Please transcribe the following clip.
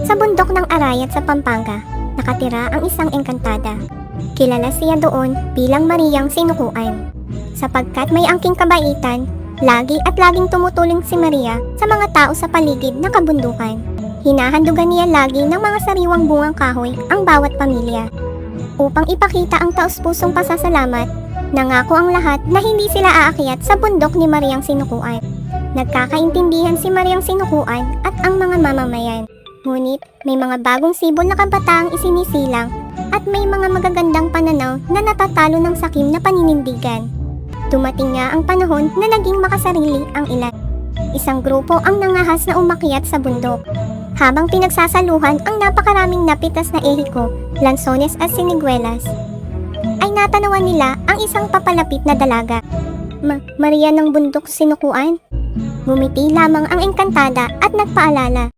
Sa bundok ng Arayat sa Pampanga, nakatira ang isang engkantada. Kilala siya doon bilang Mariang Sinukuan. Sapagkat may angking kabaitan, laging tumutulong si Maria sa mga tao sa paligid ng kabundukan. Hinahandugan niya lagi ng mga sariwang bungang kahoy ang bawat pamilya. Upang ipakita ang taus-pusong pasasalamat, nangako ang lahat na hindi sila aakyat sa bundok ni Mariang Sinukuan. Nagkakaintindihan si Mariang Sinukuan at ang mga mamamayan. Ngunit may mga bagong sibol na kabataang isinisilang at may mga magagandang pananaw na natatalo ng sakim na paninindigan. Dumating nga ang panahon na naging makasarili ang ilan. Isang grupo ang nangahas na umakyat sa bundok. Habang pinagsasaluhan ang napakaraming napitas na ehiko, lansones at siniguelas, ay natanawan nila ang isang papalapit na dalaga. Maria ng bundok Sinukuan? Bumiti lamang ang engkantada at nagpaalala.